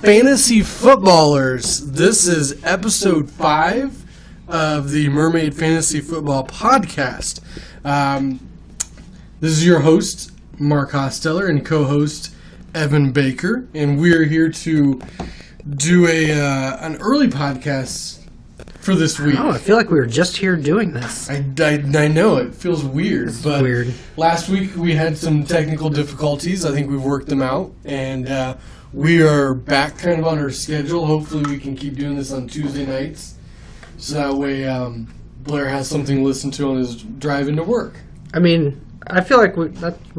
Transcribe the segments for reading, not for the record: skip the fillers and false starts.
fantasy footballers. This is episode 5 of the Mermaid Fantasy Football Podcast. This is your host, Mark Hosteller, and co-host, Evan Baker. And we're here to do an early podcast for this week. Oh, I feel like we were just here doing this. I know, it feels weird. It's weird. Last week we had some technical difficulties. I think we've worked them out. And we are back kind of on our schedule. Hopefully we can keep doing this on Tuesday nights. So that way Blair has something to listen to on his drive into work. I mean, I feel like we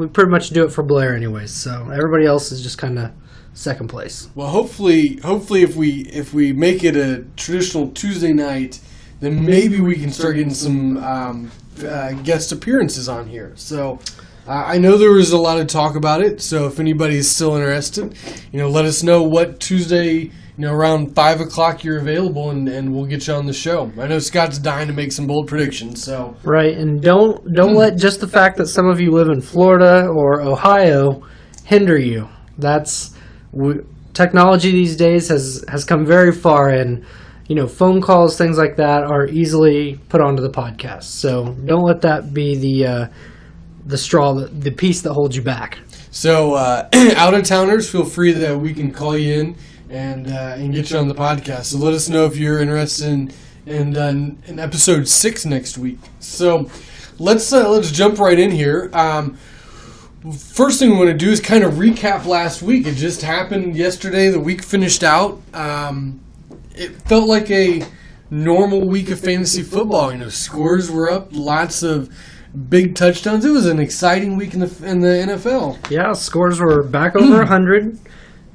pretty much do it for Blair anyways. So everybody else is just kind of second place. Well, hopefully if we make it a traditional Tuesday night, then maybe we can start getting some guest appearances on here. So I know there was a lot of talk about it. So if anybody's still interested, let us know what Tuesday, around 5 o'clock you're available, and we'll get you on the show. I know Scott's dying to make some bold predictions. So right, and don't let just the fact that some of you live in Florida or Ohio hinder you. Technology these days has come very far, and phone calls, things like that, are easily put onto the podcast. So don't let that be the straw, the piece that holds you back. So out of towners, feel free that we can call you in and get you on the podcast. So let us know if you're interested in episode 6 next week. So let's jump right in here. First thing we want to do is kind of recap last week. It just happened yesterday. The week finished out. It felt like a normal week of fantasy football. Scores were up, lots of big touchdowns. It was an exciting week in the NFL. Yeah, scores were back over 100.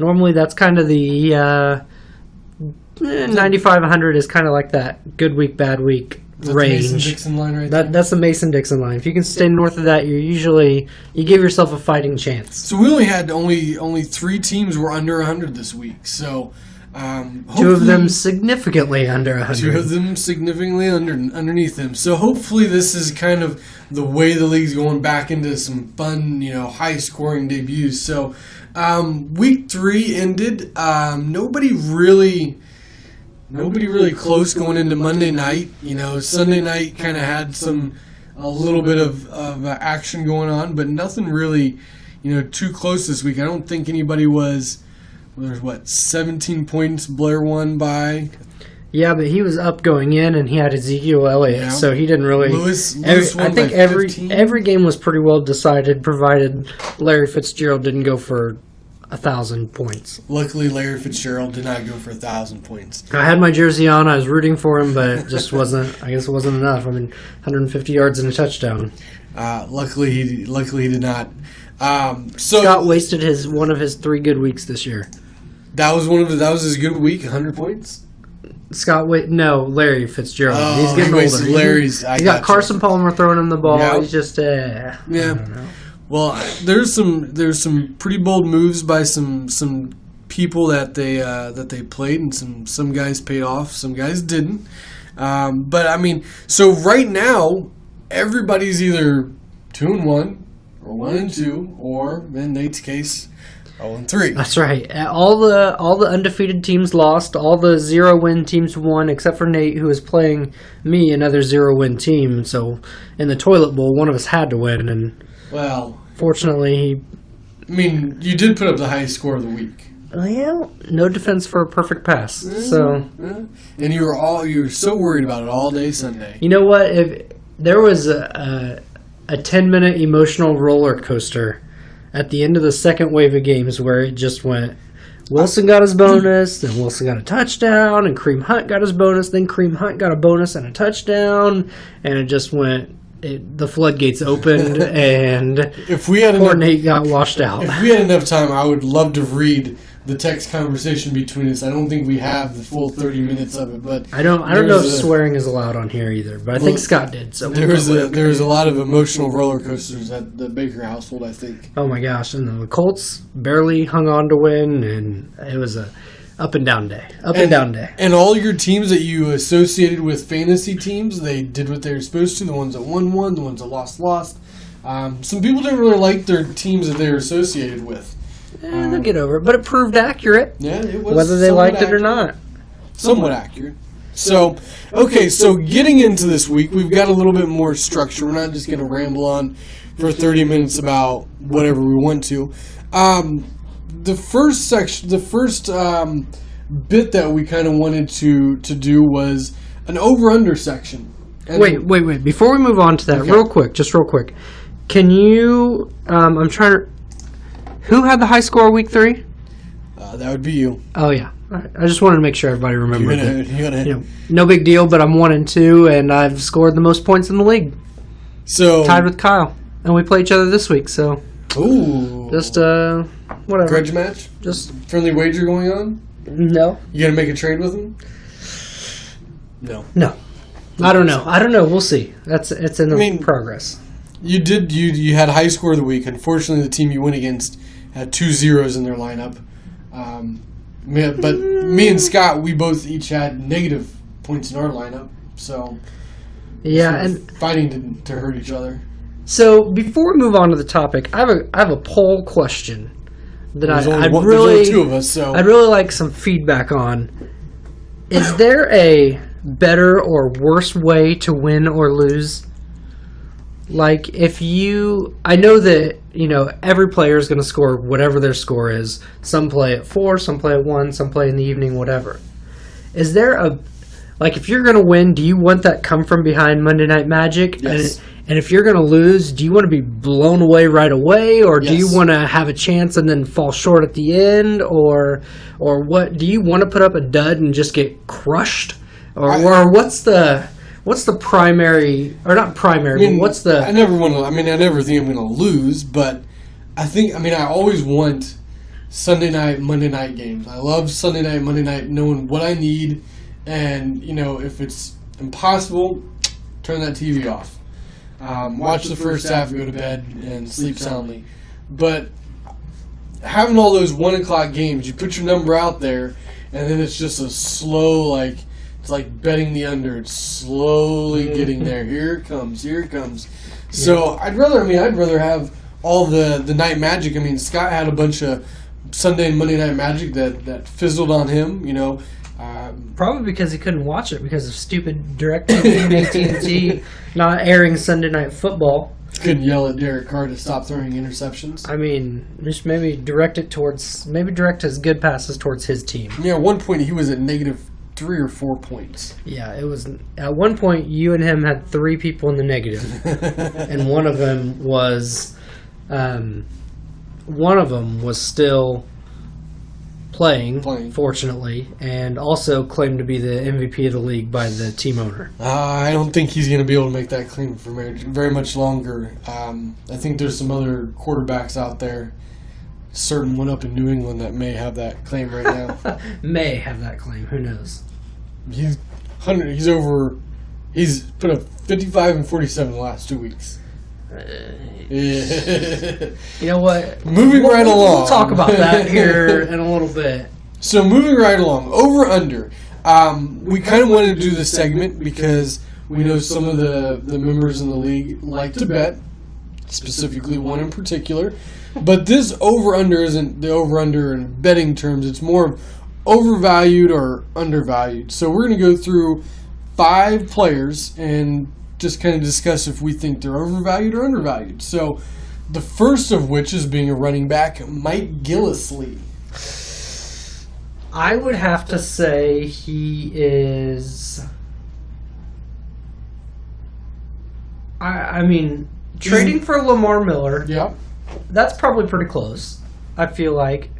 Normally, that's kind of the 95-100 is kind of like that good week, bad week range. The Mason-Dixon line right there? That's the Mason-Dixon line. If you can stay north of that, you give yourself a fighting chance. So we only had only 3 teams were under 100 this week. So 2 of them significantly under 100. 2 of them significantly underneath them. So hopefully this is kind of the way the league's going back into some fun, high-scoring debuts. So week 3 ended. Nobody really close going into Monday night. Sunday night kind of had a little bit of action going on, but nothing really, too close this week. I don't think anybody was. There's 17 points Blair won by. Yeah, but he was up going in, and he had Ezekiel Elliott, so he didn't really. Lewis won I think by 15. every game was pretty well decided, provided Larry Fitzgerald didn't go for 1,000 points. Luckily, Larry Fitzgerald did not go for 1,000 points. I had my jersey on. I was rooting for him, but it just wasn't. I guess it wasn't enough. 150 yards and a touchdown. Luckily he did not. Scott wasted one of his 3 good weeks this year. That was his good week. 100 points. Larry Fitzgerald. Oh, he's getting older. He's got Carson Palmer throwing him the ball. Yep. He's just I don't know. Well, there's some pretty bold moves by some people that they played, and some guys paid off, some guys didn't. But so right now everybody's either 2-1 or 1-2, or in Nate's case, 0-3. That's right. All the undefeated teams lost. All the 0-win teams won, except for Nate, who is playing me, another 0-win team. So in the toilet bowl, one of us had to win, and fortunately, you did put up the highest score of the week. Well, no defense for a perfect pass. So, and you were so worried about it all day Sunday. You know what? If there was a 10-minute emotional roller coaster at the end of the second wave of games where it just went, Wilson got his bonus, then Wilson got a touchdown, and Kareem Hunt got his bonus, then Kareem Hunt got a bonus and a touchdown, and it just went. The floodgates opened, and poor Nate got washed out. If we had enough time, I would love to read the text conversation between us. I don't think we have the full 30 minutes of it, but I don't know if swearing is allowed on here either. But I think Scott did. So there was a lot of emotional roller coasters at the Baker household, I think. Oh my gosh! And the Colts barely hung on to win, and it was a up and down day. And all your teams that you associated with fantasy teams, they did what they were supposed to. The ones that won, the ones that lost. Some people didn't really like their teams that they were associated with. They'll get over it. But it proved accurate, Yeah, it was whether they somewhat liked it or accurate. not. Somewhat accurate. So, okay, so getting into this week, we've got a little bit more structure. We're not just going to ramble on for 30 minutes about whatever we want to. The first section, bit that we kind of wanted to do was an over-under section. And Wait. Before we move on to that, Okay. real quick. Can you, I'm trying to, who had the high score week 3? that would be you. Oh, yeah. All right. I just wanted to make sure everybody remembered that. You're gonna, No big deal, but I'm 1-2, and I've scored the most points in the league. so, Tied with Kyle. And we play each other this week, so ooh. just, whatever. Grudge match? Just, Friendly wager going on? no. You gonna make a trade with him? No. No. I don't know. We'll see. It's in progress. You had high score of the week. Unfortunately, the team you went against had 2 zeros in their lineup. But me and Scott, we both each had negative points in our lineup. So Yeah, sort of and fighting to hurt each other. so before we move on to the topic, I have a poll question that There's I'd only really 2 of us, so I'd really like some feedback on. Is there a better or worse way to win or lose? Like, I know that, every player is going to score whatever their score is. Some play at 4, some play at 1, some play in the evening, whatever. Is there if you're going to win, do you want that come from behind Monday Night Magic? Yes. And if you're going to lose, do you want to be blown away right away? Or do you Yes. want to have a chance and then fall short at the end? Or what? Do you want to put up a dud and just get crushed? Or what's the primary, or not primary, but what's the... I never think I'm going to lose, but I always want Sunday night, Monday night games. I love Sunday night, Monday night, knowing what I need, and, if it's impossible, turn that TV off. Watch the first half, go to bed, and sleep soundly. But having all those 1 o'clock games, you put your number out there, and then it's just a slow, it's like betting the under. It's slowly getting there. Here it comes. So I'd rather have all the night magic. Scott had a bunch of Sunday and Monday night magic that fizzled on him. Probably because he couldn't watch it because of stupid DirecTV and AT&T not airing Sunday Night Football. Couldn't yell at Derek Carr to stop throwing interceptions. Just maybe direct his good passes towards his team. Yeah, at one point he was at negative 3 or 4 points. Yeah, it was at one point you and him had 3 people in the negative, and one of them was still playing, fortunately, and also claimed to be the MVP of the league by the team owner. I don't think he's going to be able to make that claim for very much longer. I think there's some other quarterbacks out there, certain one up in New England, that may have that claim right now. May have that claim. Who knows? He's put up 55 and 47 the last 2 weeks. You know what? Moving right along. We'll talk about that here in a little bit. So moving right along, over under. We kind of wanted to do this segment because we know some of the members in the league like to bet, specifically one in particular. But this over under isn't the over under in betting terms. It's more of overvalued or undervalued. So we're going to go through 5 players and just kind of discuss if we think they're overvalued or undervalued. So the first of which is being a running back, Mike Gillislee. I would have to say he is... trading for Lamar Miller, Yeah. that's probably pretty close, I feel like.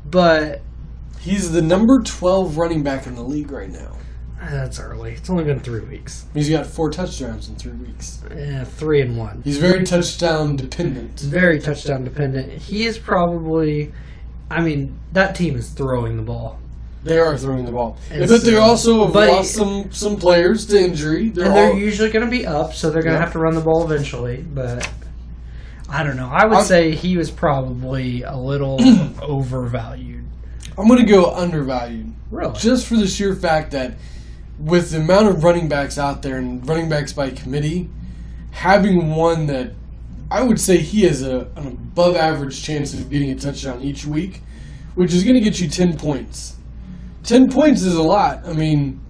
But... He's the number 12 running back in the league right now. That's early. It's only been 3 weeks. He's got 4 touchdowns in 3 weeks. 3 and 1. He's very touchdown dependent. Very touchdown dependent. He is probably... that team is throwing the ball. They are throwing the ball. And But they also have but lost some players to injury. They're usually going to be up, so they're going to have to run the ball eventually. But I don't know. I would say he was probably a little overvalued. I'm going to go undervalued. Really? Just for the sheer fact that with the amount of running backs out there and running backs by committee, having one that I would say he has an above average chance of getting a touchdown each week, which is going to get you 10 points. 10 points is a lot. I mean,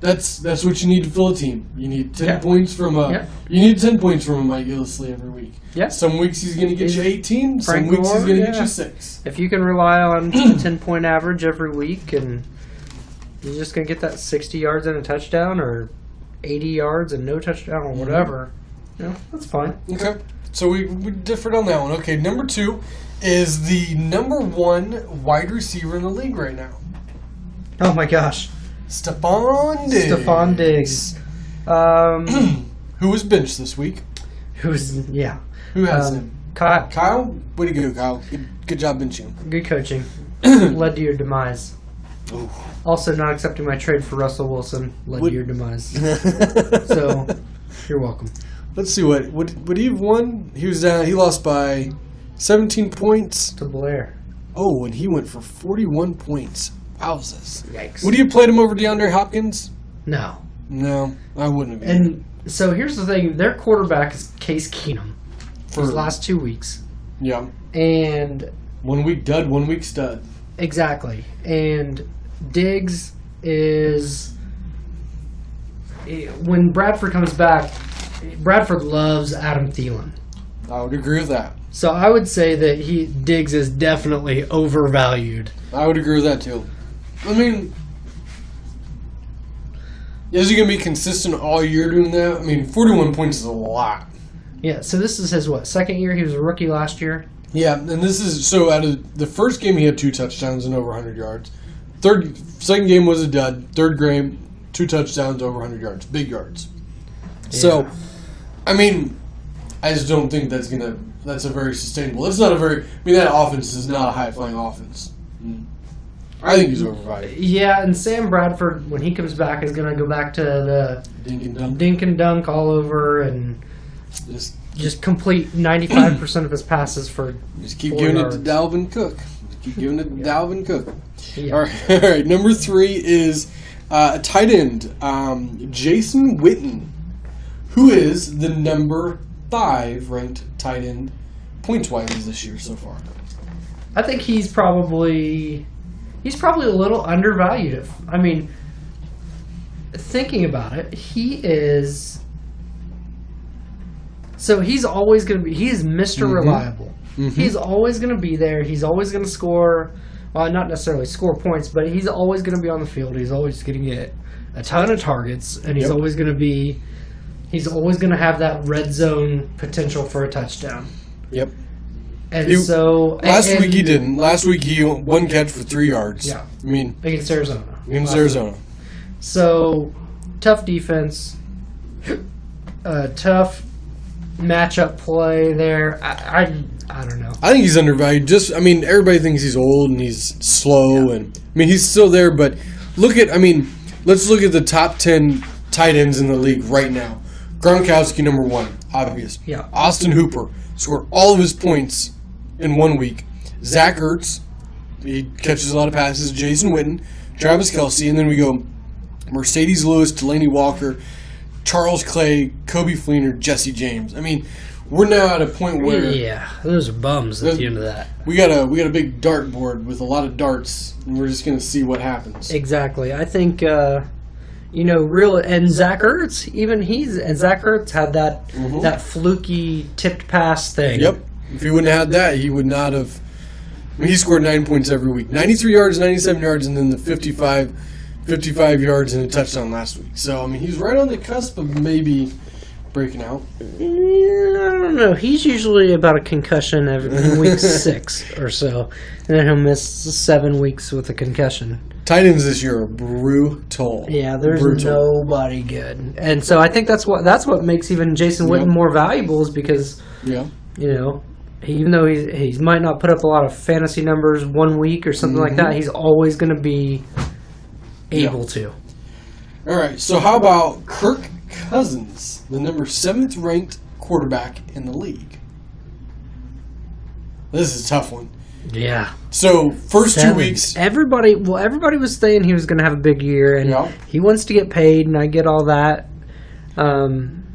that's what you need to fill a team. You need 10 points from you need 10 points from a Mike Gillisley every week. Yeah. Some weeks he's going to get you 18. Some weeks he's going to get you 6. If you can rely on a 10-point average every week, and you're just going to get that 60 yards and a touchdown, or 80 yards and no touchdown, or whatever, that's fine. Okay. So we differed on that one. Okay, number 2 is the number 1 wide receiver in the league right now. Oh my gosh. Stephon Diggs. Stephon Diggs. Who was benched this week? Who has him? Kyle. Kyle? Way to go, Kyle. Good job benching him. Good coaching. Led to your demise. Ooh. Also, not accepting my trade for Russell Wilson led to your demise. So, you're welcome. Let's see would he have won? He was down. He lost by 17 points to Blair. Oh, and he went for 41 points. Wowzers. Yikes. Would you have played him over DeAndre Hopkins? No, I wouldn't have. And so here's the thing: their quarterback is Case Keenum for his last 2 weeks. Yeah. And 1 week dud, 1 week stud. Exactly. And Diggs is, when Bradford comes back, Bradford loves Adam Thielen. I would agree with that. So I would say that Diggs is definitely overvalued. I would agree with that too. I mean, is he going to be consistent all year doing that? I mean, 41 points is a lot. Yeah, so this is his, second year? He was a rookie last year? Yeah, and this is, so out of the first game he had 2 touchdowns and over 100 yards. Second game was a dud. Third game, 2 touchdowns, over 100 yards. Big yards. Yeah. So, I mean, I just don't think that's a very sustainable. It's not that offense is not a high-flying offense. I think he's overvalued. Yeah, and Sam Bradford, when he comes back, is going to go back to the dink and dunk all over and just complete 95% of his passes for just keep 4 giving yards. it to Dalvin Cook. Keep giving it to Dalvin Cook. Yeah. All right. Number 3 is a tight end, Jason Witten, who is the number 5 ranked tight end points-wise this year so far. I think he's probably a little undervalued. I mean, thinking about it, he is. So he's always going to be. He's Mr. Reliable. Mm-hmm. He's always going to be there. He's always going to score. Well, not necessarily score points, but he's always going to be on the field. He's always going to get a ton of targets, and he's always going to be. He's always going to have that red zone potential for a touchdown. Yep. And last week he didn't. Last week he 1 catch for 3 yards. Yeah. I mean, against Arizona. So tough defense, tough matchup play there. I don't know. I think he's undervalued. Everybody thinks he's old and he's slow, and he's still there. But let's look at the top 10 tight ends in the league right now. Gronkowski, number 1, obvious. Yeah. Austin Hooper scored all of his points in 1 week. Zach Ertz, he catches a lot of passes. Jason Witten, Travis Kelce, and then we go Mercedes Lewis, Delaney Walker, Charles Clay, Kobe Fleener, Jesse James. We're now at a point where those are bums at the end of that. We got a big dartboard with a lot of darts, and we're just going to see what happens. Exactly. I think and Zach Ertz, Zach Ertz had that fluky tipped pass thing. Yep. If he wouldn't have had that, he would not have. He scored 9 points every week. 93 yards, 97 yards, and then the 55 yards and a touchdown last week. So, he's right on the cusp of maybe breaking out. I don't know. He's usually about a concussion every week 6 or so. And then he'll miss 7 weeks with a concussion. Tight ends this year are brutal. Yeah, there's nobody good. And so I think that's what makes even Jason Witten more valuable is because, even though he might not put up a lot of fantasy numbers 1 week or something like that, he's always going to be able to. All right, so how about Kirk Cousins, the number 7th ranked quarterback in the league? This is a tough one. Yeah. So, first 2 weeks... Everybody was saying he was going to have a big year, and he wants to get paid, and I get all that.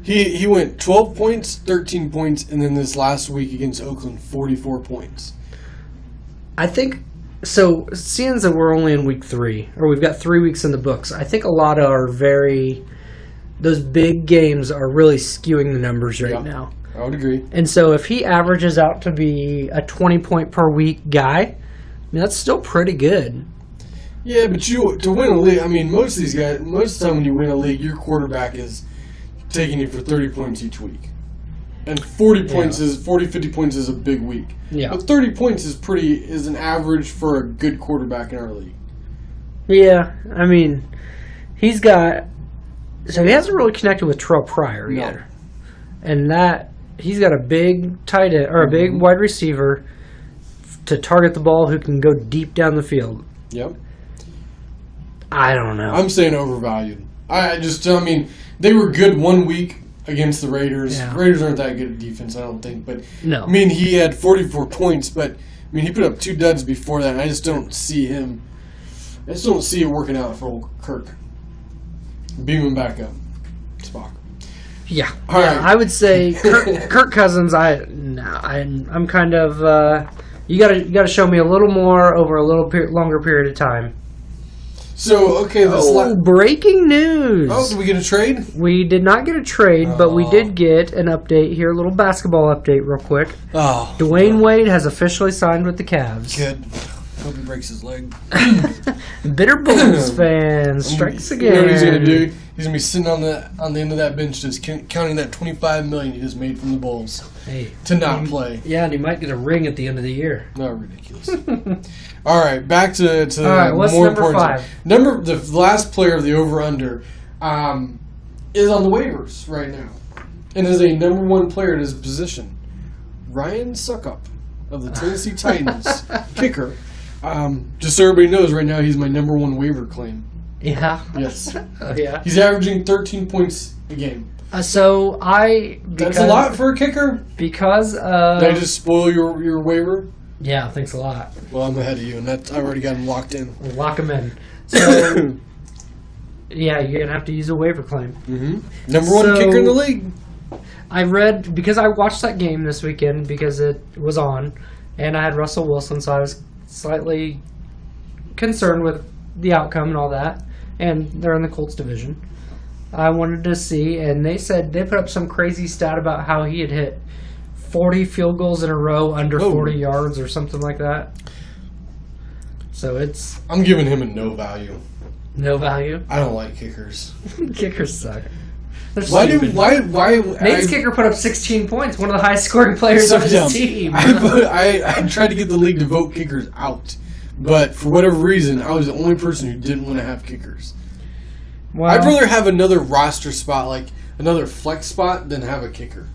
He went 12 points, 13 points, and then this last week against Oakland, 44 points. I think, so seeing that we're only in week 3, or we've got 3 weeks in the books, I think a lot of those big games are really skewing the numbers right now. I would agree. And so if he averages out to be a 20-point per week guy, I mean, that's still pretty good. Yeah, but to win a league, I mean, most of these guys, most of the time when you win a league, your quarterback is taking you for 30 points each week. And 40 points 50 points is a big week. Yeah. But 30 points is an average for a good quarterback in our league. Yeah, I mean, he hasn't really connected with Terrell Pryor yet. And he's got a big tight end, or a big wide receiver to target the ball who can go deep down the field. Yep. I don't know. I'm saying overvalued. I mean, they were good 1 week against the Raiders. Yeah. Raiders aren't that good at defense, I don't think. But No. I mean, he had 44 points, but I mean, he put up 2 duds before that. And I just don't see it working out for old Kirk. Beam him back up, Spock. Yeah. All right. I would say Kirk Cousins. I'm kind of. You gotta show me a little more over a little longer period of time. So okay, breaking news! Oh, did we get a trade? We did not get a trade, but we did get an update here. A little basketball update, real quick. Oh, Dwayne Wade has officially signed with the Cavs. good. Hope he breaks his leg. Bitter Bulls fan strikes again. You know what he's gonna do? He's gonna be sitting on the end of that bench, just counting that $25 million he just made from the Bulls to not play. Yeah, and he might get a ring at the end of the year. No, ridiculous. All right, back to All right, what's more number important 5? The last player of the over/under is on the waivers right now, and is a number 1 player at his position. Ryan Suckup of the Tennessee Titans, kicker. Just so everybody knows, right now he's my number 1 waiver claim. Yeah. Yes. Oh, yeah. He's averaging 13 points a game. That's a lot for a kicker. Because Did I just spoil your waiver? Yeah, thanks a lot. Well, I'm ahead of you, and I've already got him locked in. We'll lock him in. So, yeah, you're gonna have to use a waiver claim. Mm-hmm. Number 1 kicker in the league. I read, because I watched that game this weekend because it was on, and I had Russell Wilson, so I was slightly concerned with the outcome and all that. And they're in the Colts division. I wanted to see, and they said they put up some crazy stat about how he had hit 40 field goals in a row under 40 yards or something like that. So I'm giving him a no value. No value? I don't like kickers. Kickers suck. Why? Nate's kicker put up 16 points, one of the highest scoring players on his team. I tried to get the league to vote kickers out, but for whatever reason, I was the only person who didn't want to have kickers. Well, I'd rather have another roster spot, like another flex spot, than have a kicker.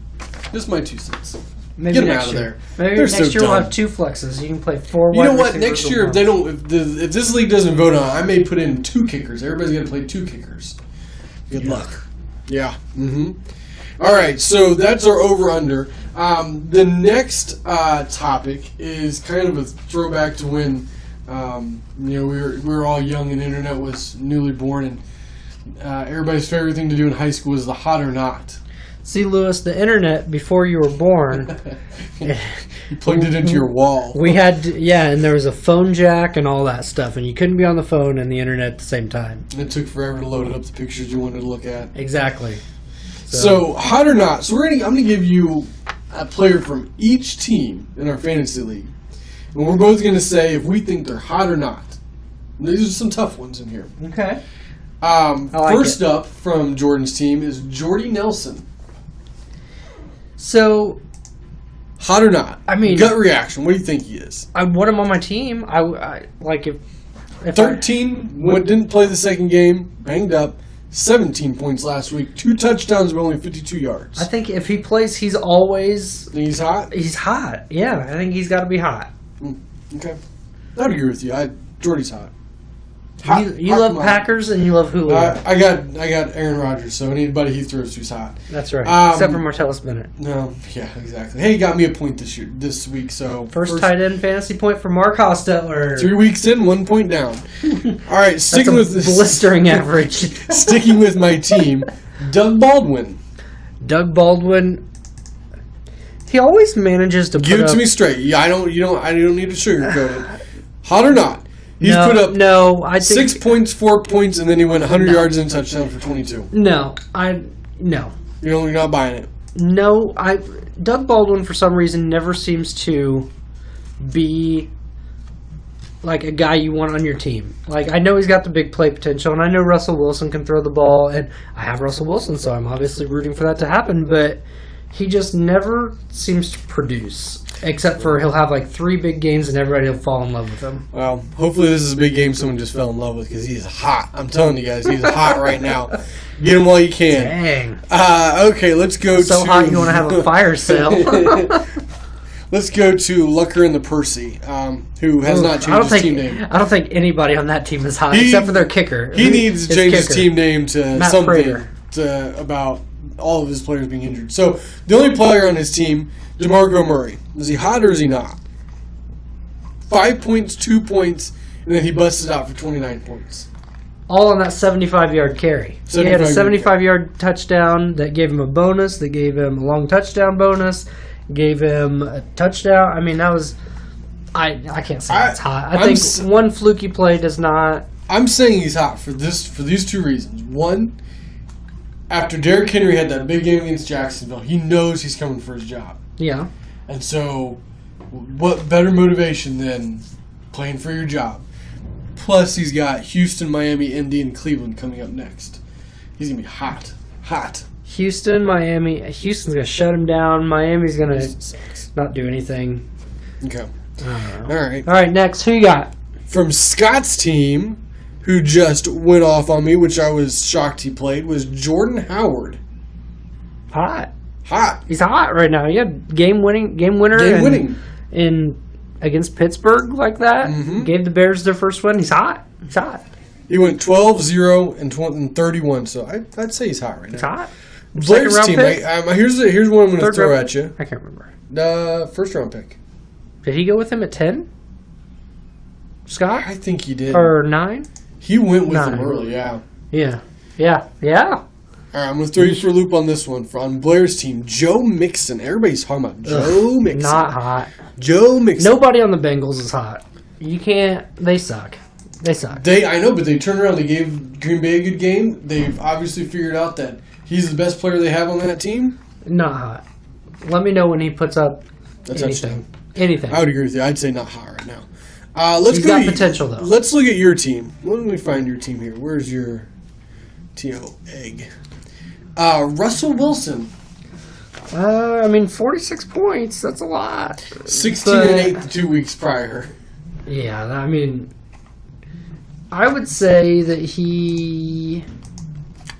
Just my 2 cents. Maybe Get them next out of year. there. Maybe They're next so year we'll dumb. have 2 flexes. You can play 4 You wide know what? receivers Next year, or if they don't, if this league doesn't vote on it, I may put in 2 kickers. Everybody's got to play 2 kickers. Good luck. Yeah. Mm-hmm. All right. So that's our over/under. The next topic is kind of a throwback to when we were all young and the internet was newly born, and everybody's favorite thing to do in high school was the hot or not. See, Lewis, the internet before you were born. You plugged it into your wall. We had, and there was a phone jack and all that stuff, and you couldn't be on the phone and the internet at the same time. And it took forever to load up the pictures you wanted to look at. Exactly. So hot or not. So I'm going to give you a player from each team in our fantasy league, and we're both going to say if we think they're hot or not. These are some tough ones in here. Okay. First up from Jordan's team is Jordy Nelson. So, hot or not? I mean, gut reaction. What do you think he is? I want him on my team. I like if 13 didn't play the second game, banged up. 17 points last week. 2 touchdowns, but only 52 yards. I think if he plays, he's always. Think he's hot? He's hot. Yeah, I think he's got to be hot. Okay, I'd agree with you. Jordy's hot. You love Packers and you love Julio. I got Aaron Rodgers, so anybody he throws who's hot. That's right. Except for Martellus Bennett. No, yeah, exactly. Hey, he got me a point this week. So first tight end fantasy point for Mark Hostetler. 3 weeks in, 1 point down. All right, sticking with this blistering average. Sticking with my team, Doug Baldwin. Doug Baldwin. He always manages to Give put it to up, me straight. Yeah, I don't need to sugarcoat it. Hot or not? He's no, put up no. I think 6 points, 4 points, and then he went 100 yards and a touchdown for 22. no. You're not buying it. No, Doug Baldwin for some reason never seems to be like a guy you want on your team. Like, I know he's got the big play potential, and I know Russell Wilson can throw the ball, and I have Russell Wilson, so I'm obviously rooting for that to happen, but he just never seems to produce, except for he'll have like 3 big games and everybody will fall in love with him. Well, hopefully this is a big game someone just fell in love with, because he's hot. I'm telling you guys, he's hot right now. Get him while you can. Dang. Okay, let's go So to... hot you want to have a fire sale. Let's go to Lucker and the Percy, who has not changed his team name. I don't think anybody on that team is hot, except for their kicker. He needs to change his team name to Matt something Prater. About all of his players being injured. So, the only player on his team, DeMarco Murray. Is he hot or is he not? 5 points, 2 points, and then he busted out for 29 points. All on that 75-yard carry. He had a 75-yard touchdown that gave him a bonus, that gave him a long touchdown bonus, gave him a touchdown. I mean, that was... I can't say it's hot. I think one fluky play does not... I'm saying he's hot for these 2 reasons. One, after Derrick Henry had that big game against Jacksonville, he knows he's coming for his job. Yeah. And so, what better motivation than playing for your job? Plus, he's got Houston, Miami, Indy, and Cleveland coming up next. He's going to be hot. Hot. Houston, Miami. Houston's going to shut him down. Miami's going to not do anything. Okay. All right. All right, next. Who you got? From Scott's team, who just went off on me, which I was shocked he played, was Jordan Howard. Hot. Hot. He's hot right now. He had game winning in against Pittsburgh like that. Mm-hmm. Gave the Bears their first win. He's hot. He's hot. He went 12-0 and 31, so I'd say he's hot right now. He's hot. Blair's team. Here's one I'm going to throw at you. I can't remember. First round pick. Did he go with him at 10? Scott? I think he did. Or 9? He went with 9. him early, yeah. Yeah. All right, I'm going to throw you for a loop on this one. On Blair's team, Joe Mixon. Everybody's talking about Joe Mixon. Not hot. Joe Mixon. Nobody on the Bengals is hot. You can't. They suck. I know, but they turned around. They gave Green Bay a good game. They've obviously figured out that he's the best player they have on that team. Not hot. Let me know when he puts up anything. Anything. I would agree with you. I'd say not hot right now. He's got potential, though. Let's look at your team. Let me find your team here. Where's your egg? Russell Wilson. 46 points. That's a lot. 16-8 the 2 weeks prior. Yeah, I would say that he.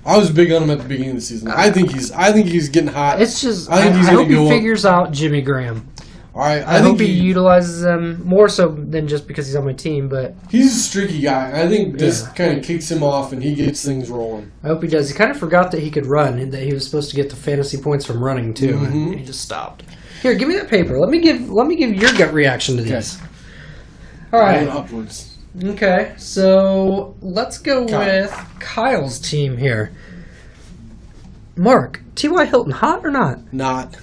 I was big on him at the beginning of the season. I think he's getting hot. It's just I hope he figures out Jimmy Graham. All right, I hope he utilizes him more so than just because he's on my team. But he's a streaky guy. I think this kind of kicks him off and he gets things rolling. I hope he does. He kind of forgot that he could run and that he was supposed to get the fantasy points from running too, and he just stopped. Here, give me that paper. Let me give your gut reaction to these. All right. Upwards. Okay, so let's go with Kyle's team here. Mark, T.Y. Hilton, hot or not? Not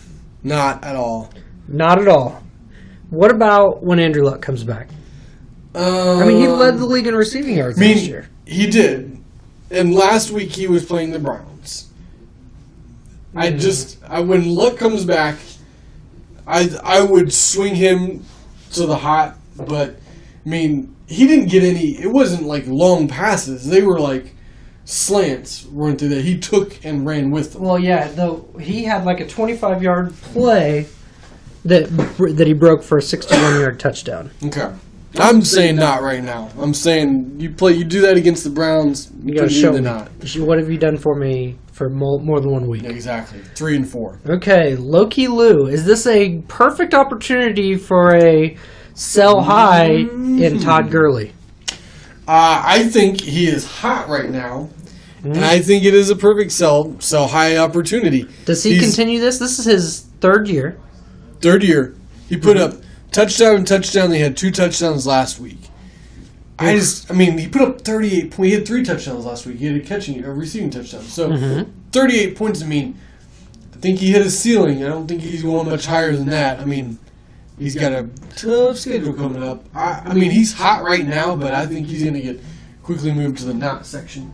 at all. Not at all. What about when Andrew Luck comes back? He led the league in receiving yards last year. He did. And last week he was playing the Browns. When Luck comes back, I would swing him to the hot, but he didn't get any. It wasn't like long passes. They were like slants run through that he took and ran with them. Well, yeah, though he had like a 25-yard play that he broke for a 61-yard touchdown. Okay. I'm saying not right now. I'm saying you do that against the Browns. You gotta show me. Not. What have you done for me for more than 1 week? Yeah, exactly. 3 and 4. Okay, Loki Lou. Is this a perfect opportunity for a sell high in Todd Gurley? I think he is hot right now, and I think it is a perfect sell high opportunity. Does he continue this? This is his third year. He put up touchdown and touchdown. They had 2 touchdowns last week. He put up 38 points. He had 3 touchdowns last week. He had a receiving touchdown. So 38 points. I think he hit his ceiling. I don't think he's going much higher than that. He's got a tough schedule coming up. He's hot right now, but I think he's going to get quickly moved to the not section.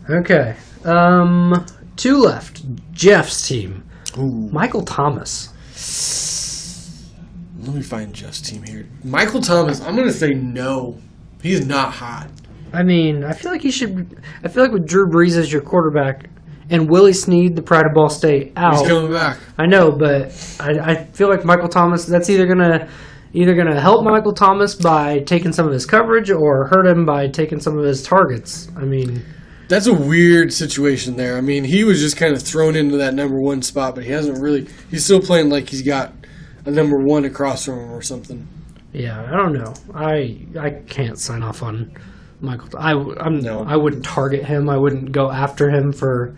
Okay. 2 left. Jeff's team. Ooh. Michael Thomas. Let me find Jeff's team here. Michael Thomas, I'm going to say no. He is not hot. I feel like he should. I feel like with Drew Brees as your quarterback and Willie Snead, the Pride of Ball State, out. He's coming back. I know, but I feel like Michael Thomas. That's either gonna help Michael Thomas by taking some of his coverage or hurt him by taking some of his targets. That's a weird situation there. He was just kind of thrown into that number 1 spot, but he hasn't really. He's still playing like he's got a number 1 across from him or something. Yeah, I don't know. I can't sign off on Michael. I wouldn't target him. I wouldn't go after him for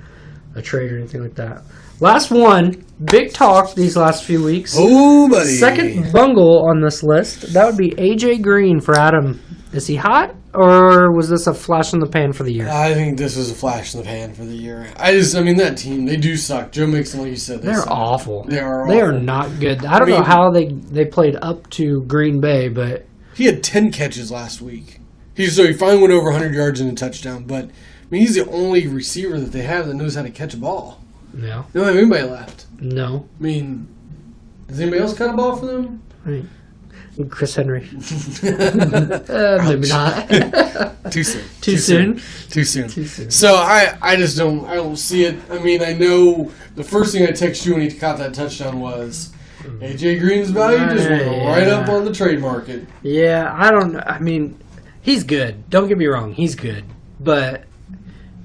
a trade or anything like that. Last one, big talk these last few weeks. Oh, buddy. Second bungle on this list. That would be AJ Green for Adam. Is he hot, or was this a flash in the pan for the year? I think this was a flash in the pan for the year. That team, they do suck. Joe Mixon, like you said, they're suck. awful. They are They awful. are not good. I don't know how they played up to Green Bay, but he had 10 catches last week. He finally went over 100 yards and a touchdown, but he's the only receiver that they have that knows how to catch a ball. no. They don't have anybody left. No. Does anybody else cut a ball for them? Right. Chris Henry. Maybe not. Too soon. Too soon. Too soon. So I just don't. I don't see it. I know the first thing I texted you when he caught that touchdown was AJ Green's value just went right up on the trade market. Yeah, I don't know. He's good. Don't get me wrong. He's good, but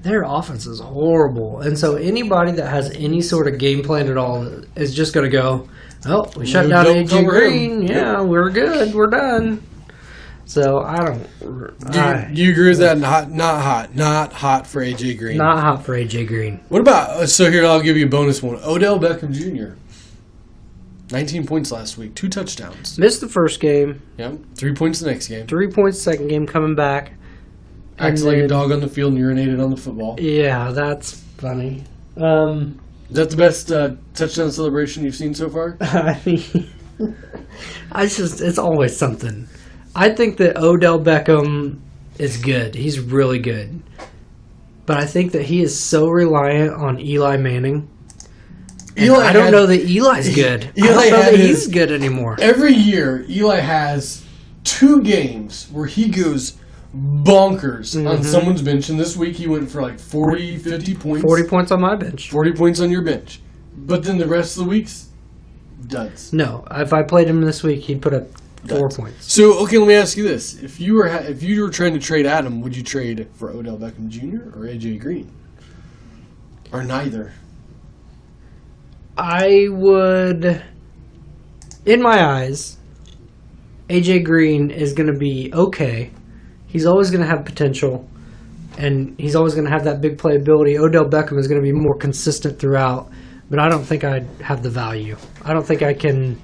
their offense is horrible, and so anybody that has any sort of game plan at all is just going to go, oh, we shut down AJ Green. Yeah, we're good. We're done. So I don't. Do you agree with that? Not hot for AJ Green. Not hot for AJ Green. What about? So here, I'll give you a bonus one. Odell Beckham Jr. 19 points last week, 2 touchdowns. Missed the first game. Yep, 3 points the next game. 3 points second game, coming back. Acts like a dog on the field and urinated on the football. Yeah, that's funny. Is that the best touchdown celebration you've seen so far? It's always something. I think that Odell Beckham is good. He's really good. But I think that he is so reliant on Eli Manning. I don't know that Eli's good. I don't know that he's good anymore. Every year, Eli has 2 games where he goes bonkers on someone's bench, and this week he went for like 40, 50 points. 40 points on my bench. 40 points on your bench. But then the rest of the weeks, duds. No, if I played him this week, he'd put up 4 points. So, okay, let me ask you this. If you were trying to trade Adam, would you trade for Odell Beckham Jr. or AJ Green? Or neither? I would, in my eyes, AJ Green is going to be okay. He's always going to have potential, and he's always going to have that big playability. Odell Beckham is going to be more consistent throughout, but I don't think I'd have the value. I don't think I can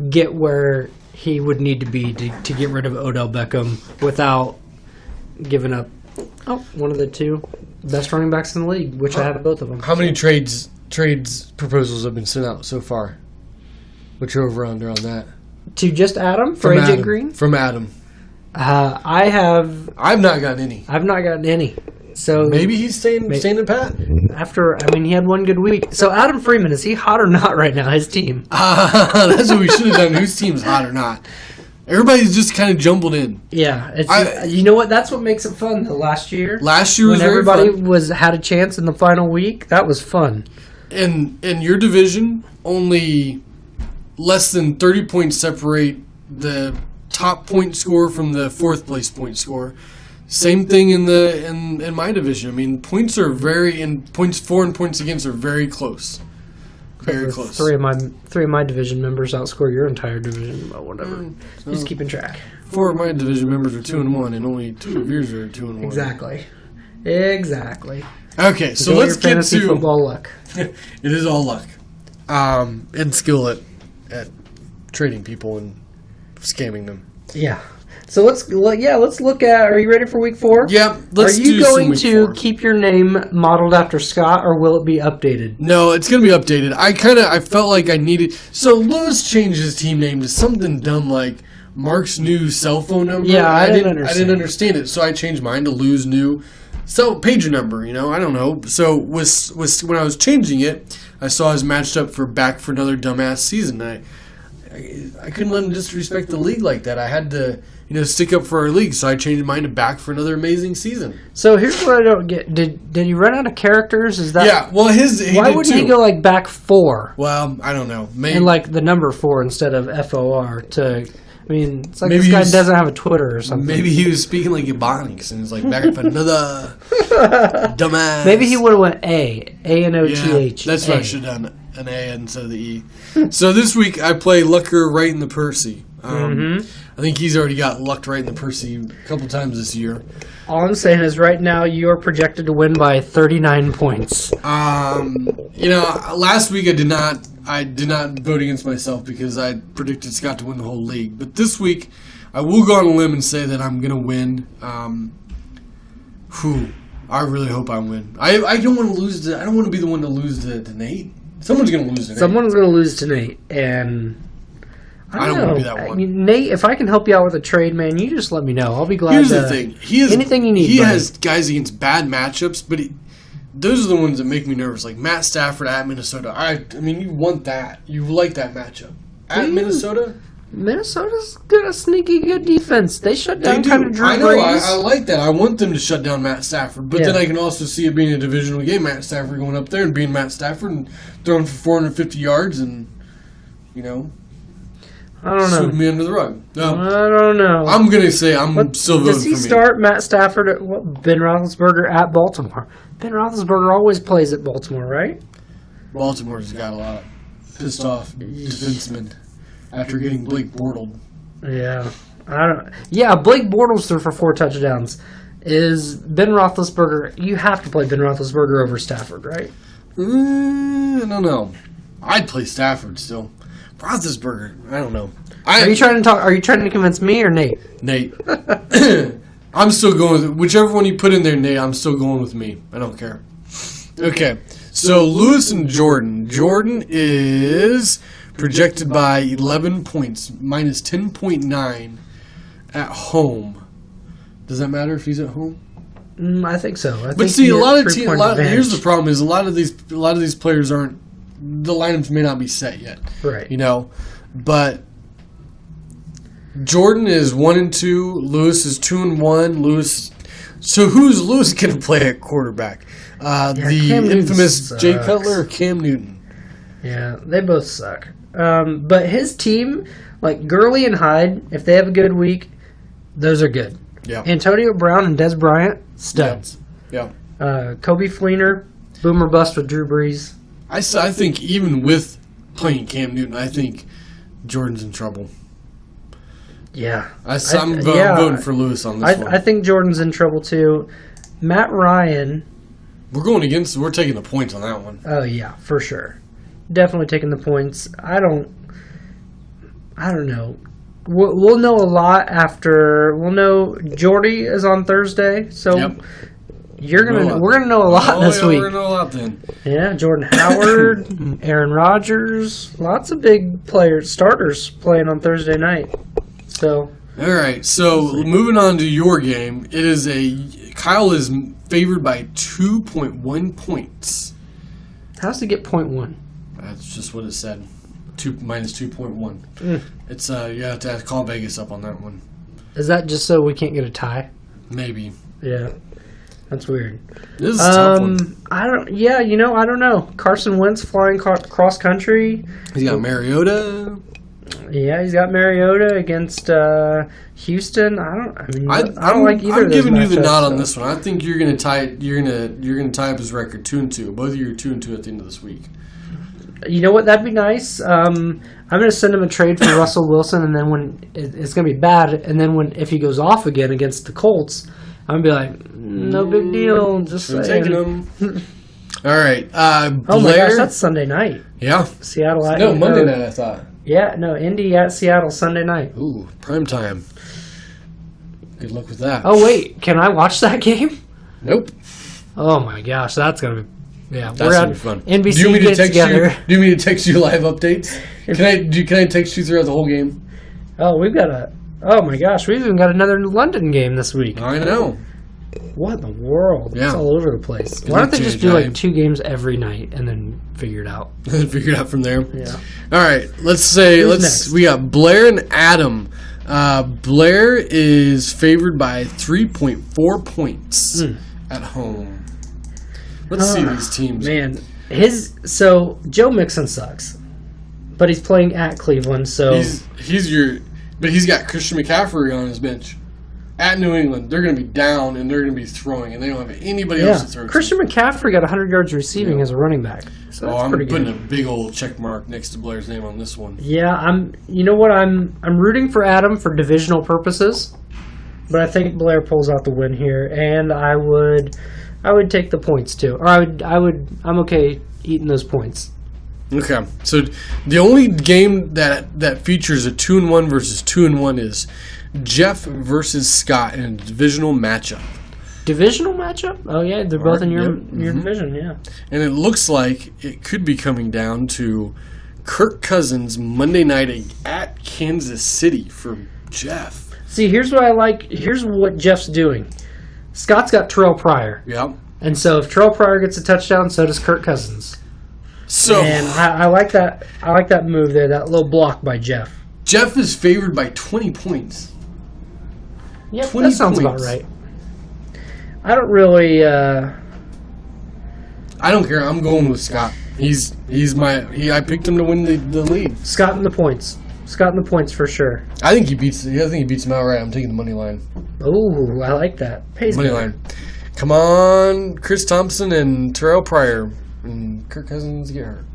get where he would need to be to get rid of Odell Beckham without giving up one of the 2 best running backs in the league, which I have both of them. How many trades proposals have been sent out so far? What's your over-under on that? To just Adam for AJ Green? From Adam. I've not gotten any. I've not gotten any. So maybe he's staying in pat. He had one good week. So Adam Freeman, is he hot or not right now? His team. That's what we should have done. Whose team's hot or not? Everybody's just kind of jumbled in. Yeah, you know what? That's what makes it fun. The last year was when everybody had a chance in the final week. That was fun. In your division, only less than 30 points separate the top point score from the 4th place point score. Same thing in my division. Points are points for and points against are very close. Very close. 3 of my division members outscore your entire division. But whatever. Just keeping track. 4 of my division members are 2-1, and only 2 of yours are 2-1. Exactly. Okay, so let's get to football luck. It is all luck, and skill at trading people and scamming them. Yeah. So let's look at. Are you ready for week 4? Yeah, let's do Are you some going week to 4. keep your name modeled after Scott, or will it be updated? No, it's gonna be updated. I felt like I needed. So Lewis changed his team name to something dumb like Mark's new cell phone number. Yeah, I didn't I didn't understand it, so I changed mine to Lou's new pager number. I don't know. So was when I was changing it, I saw I was matched up for back for another dumbass season. I couldn't let him disrespect the league like that. I had to, stick up for our league. So I changed mine to back for another amazing season. So here's what I don't get: Did he run out of characters? Is that Yeah? Well, why wouldn't he go like back 4? Well, I don't know. Maybe And like the number 4 instead of FOR to. I mean, it's like Maybe this guy he's- doesn't have a Twitter or something. maybe he was speaking like Ebonics and was like back up another dumbass. Maybe he would have went A-N-O-T-H. Yeah, that's what I should have done. An A instead of the E. So this week I play Lucker right in the Percy. I think he's already got lucked right in the Percy a couple times this year. All I'm saying is right now you are projected to win by 39 points. Last week I did not vote against myself because I predicted Scott to win the whole league. But this week I will go on a limb and say that I'm going to win. I really hope I win. I don't want to lose. I don't want to be the one to lose to Nate. Someone's going to lose to Nate. Someone's going to lose to Nate, and I don't want know. to be that one. I mean, Nate, if I can help you out with a trade, man, you just let me know. I'll be glad. Here's the thing. Anything you need. He buddy. has guys against bad matchups, but those are the ones that make me nervous. Like Matt Stafford at Minnesota. I mean, you want that. You like that matchup at Minnesota. Minnesota's got a sneaky good defense. They shut down kind of Drew I know. Brees. I like that. I want them to shut down Matt Stafford, but then I can also see it being a divisional game. Matt Stafford going up there and being Matt Stafford and throwing for 450 yards and I don't sweeping know. me under the rug. No, I don't know. I'm gonna say I'm still voting Does he for me. start Matt Stafford at Ben Roethlisberger at Baltimore? Ben Roethlisberger always plays at Baltimore, right? Baltimore's got a lot of pissed off defensemen after getting Blake Bortles. Yeah, I don't. Yeah, Blake Bortles threw for 4 touchdowns. Is Ben Roethlisberger? You have to play Ben Roethlisberger over Stafford, right? I don't know. I'd play Stafford still. Roethlisberger, I don't know. Are you trying to convince me or Nate? Nate. I'm still going with whichever one you put in there, Nate. I'm still going with me. I don't care. Okay, so Lewis and Jordan. Jordan is projected by 11 points, minus 10.9 at home. Does that matter if he's at home? I think so. But see, a lot of teams. Here's the problem: is a lot of these players aren't. The lineups may not be set yet, right? But Jordan is 1-2. Lewis is 2-1. Lewis. So who's Lewis going to play at quarterback? The infamous sucks. Jay Cutler or Cam Newton? Yeah, they both suck. But his team, like Gurley and Hyde, if they have a good week, those are good. Yeah. Antonio Brown and Des Bryant, studs. Yeah. Kobe Fleener, boomer bust with Drew Brees. I think even with playing Cam Newton, I think Jordan's in trouble. Yeah. I'm voting for Lewis on this one. I think Jordan's in trouble too. Matt Ryan. We're taking the points on that one. Oh, yeah, for sure. Definitely taking the points. I don't know. We'll know a lot after. We'll know Jordy is on Thursday, so we're gonna know a lot this week. We're gonna know a lot then. Yeah, Jordan Howard, Aaron Rodgers, lots of big starters playing on Thursday night. So. All right, so moving on to your game, Kyle is favored by 2.1 points. How's he get 0.1? That's just what it said. Minus 2.1. It's you have to call Vegas up on that one. Is that just so we can't get a tie? Maybe. Yeah, that's weird. This is a tough one. I don't know. Carson Wentz flying cross country. He's got Mariota. Yeah, he's got Mariota against Houston. I don't like either. I'm of those giving you the matchups, nod on so. this one. I think you're gonna tie. You're gonna tie up his record 2-2. Both of you are 2-2 at the end of this week. You know what? That'd be nice. I'm going to send him a trade for Russell Wilson, and then when it's going to be bad, and then if he goes off again against the Colts, I'm going to be like, no big deal. Just I'm saying. taking him. All right. Oh my gosh, that's Sunday night. Yeah. Seattle. Monday night. I thought. Yeah, no, Indy at Seattle Sunday night. Ooh, prime time. Good luck with that. Oh, wait. Can I watch that game? Nope. Oh, my gosh. That's going to be... Yeah, That's gonna be fun. NBC Do you want me to text together. you? Do you want me to text you live updates? Can I text you throughout the whole game? Oh, we've got a... Oh, my gosh. We've even got another London game this week. I know. What in the world? Yeah. It's all over the place. Why don't they just do like 2 games every night and then figure it out? Figure it out from there. Yeah. All right. Who's next? We got Blair and Adam. Blair is favored by 3.4 points at home. Let's see these teams. Man, so Joe Mixon sucks, but he's playing at Cleveland, so but he's got Christian McCaffrey on his bench. At New England, they're going to be down and they're going to be throwing, and they don't have anybody else to throw. Christian McCaffrey got 100 yards receiving as a running back. So that's I'm pretty putting good. a big old check mark next to Blair's name on this one. Yeah, You know what? I'm rooting for Adam for divisional purposes, but I think Blair pulls out the win here, and I would take the points too. Or I'm okay eating those points. Okay, so the only game that features a 2-1 versus 2-1 is Jeff versus Scott in a divisional matchup. Divisional matchup? Oh yeah, they're both in your division, yeah. And it looks like it could be coming down to Kirk Cousins Monday night at Kansas City for Jeff. See, here's what I like. Here's what Jeff's doing. Scott's got Terrell Pryor. Yep. And so if Terrell Pryor gets a touchdown, so does Kirk Cousins. So and I like that. I like that move there. That little block by Jeff. Jeff is favored by 20 points. Yep, that sounds about right. I don't really. I don't care. I'm going with Scott. I picked him to win the lead. Scott in the points. Scott in the points for sure. I think he beats him outright. I'm taking the money line. Oh, I like that. Pays money line. Come on, Chris Thompson and Terrell Pryor. And Kirk Cousins get hurt.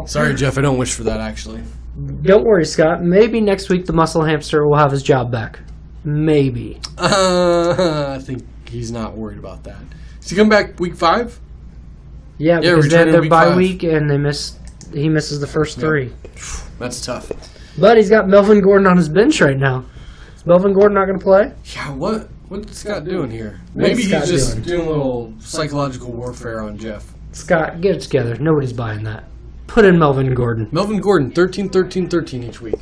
Sorry, Jeff. I don't wish for that, actually. Don't worry, Scott. Maybe next week the muscle hamster will have his job back. Maybe. I think he's not worried about that. Does he come back week 5? Yeah, because they're bye 5. week and he misses the first 3. That's tough. But he's got Melvin Gordon on his bench right now. Is Melvin Gordon not going to play? Yeah, what's Scott doing here? Maybe he's just doing a little psychological warfare on Jeff. Scott, get it together. Nobody's buying that. Put in Melvin Gordon. Melvin Gordon, 13, 13, 13 each week.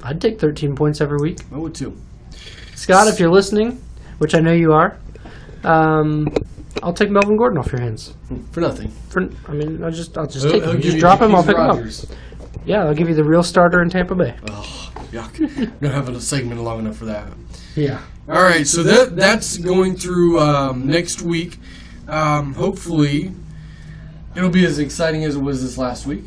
I'd take 13 points every week. I would too. Scott, if you're listening, which I know you are, I'll take Melvin Gordon off your hands. For nothing. I'll just take him. Just drop him, I'll pick him up. Yeah, I'll give you the real starter in Tampa Bay. Oh, yuck. We don't have a segment long enough for that. Yeah. All right, so that's going through next week. Hopefully, it'll be as exciting as it was this last week.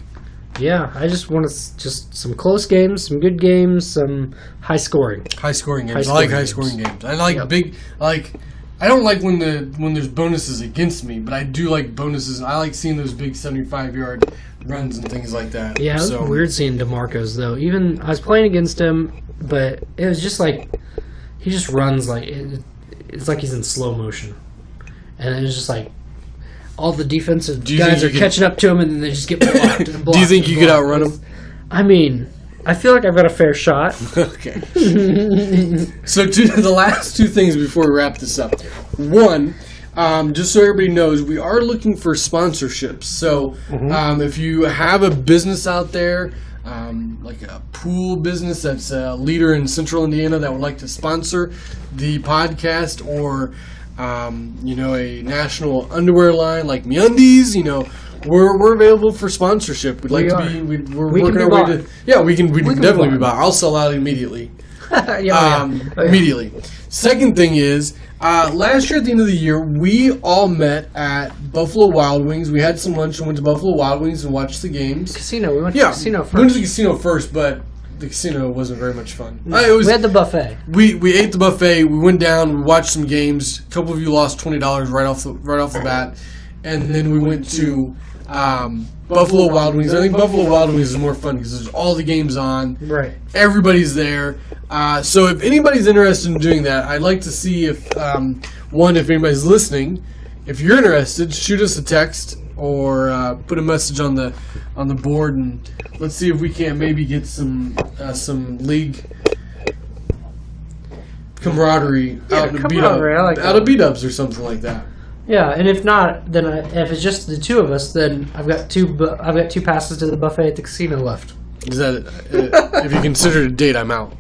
Yeah, I just want some close games, some good games, some high scoring. High scoring games. I like high scoring games. I like big. I don't like when there's bonuses against me, but I do like bonuses. I like seeing those big 75-yard runs and things like that. Yeah, it was weird seeing DeMarco's though. Even I was playing against him, but it was just like he just runs like it's like he's in slow motion, and it's just like all the defensive guys are catching up to him, and then they just get blocked and blocked. Do you think you could outrun him? I mean, I feel like I've got a fair shot. Okay. So the last 2 things before we wrap this up. One, just so everybody knows, we are looking for sponsorships. So if you have a business out there, like a pool business that's a leader in Central Indiana that would like to sponsor the podcast, or a national underwear line like MeUndies, we're available for sponsorship. We're working our way to. Yeah, we can definitely be bought. I'll sell out immediately. Immediately. Second thing is, last year at the end of the year, we all met at Buffalo Wild Wings. We had some lunch and went to Buffalo Wild Wings and watched the games. Casino. We went to the casino first. We went to the casino first, but the casino wasn't very much fun. We had the buffet. We ate the buffet. We went down. We watched some games. A couple of you lost $20 right off the bat, and then we went to Buffalo Wild Wings. I think Buffalo Wild Wings is more fun because there's all the games on. Right. Everybody's there. So if anybody's interested in doing that, I'd like to see if anybody's listening, if you're interested, shoot us a text or put a message on the board, and let's see if we can't maybe get some league camaraderie out to beat up, camaraderie, I like out that. of beat ups or something like that. Yeah, and if not, then if it's just the two of us, then I've got two passes to the buffet at the casino left. Is that if you consider it a date, I'm out.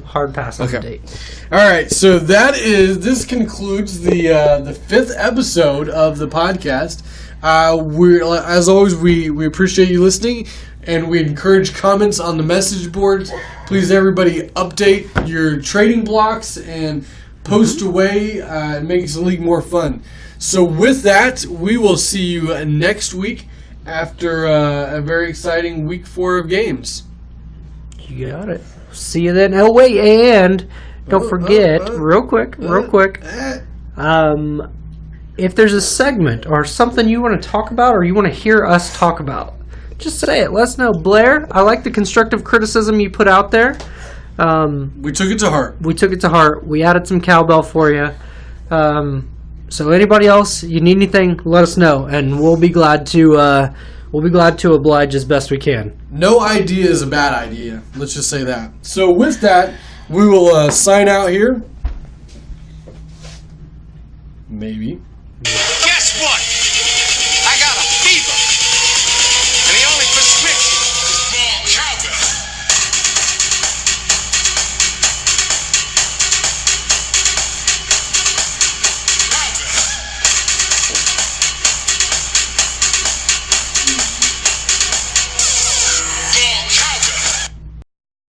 Hard pass on the date. All right, so this concludes the fifth episode of the podcast. As always, we appreciate you listening, and we encourage comments on the message boards. Please, everybody, update your trading blocks and post away. It makes the league more fun. So with that, we will see you next week after a very exciting week 4 of games. You got it. See you then. Oh, wait, and don't forget, real quick, if there's a segment or something you want to talk about or you want to hear us talk about, just say it. Let us know. Blair, I like the constructive criticism you put out there. We took it to heart. We added some cowbell for you. So anybody else, you need anything, let us know, and we'll be glad to oblige as best we can. No idea is a bad idea. Let's just say that. So with that, we will sign out here. Maybe.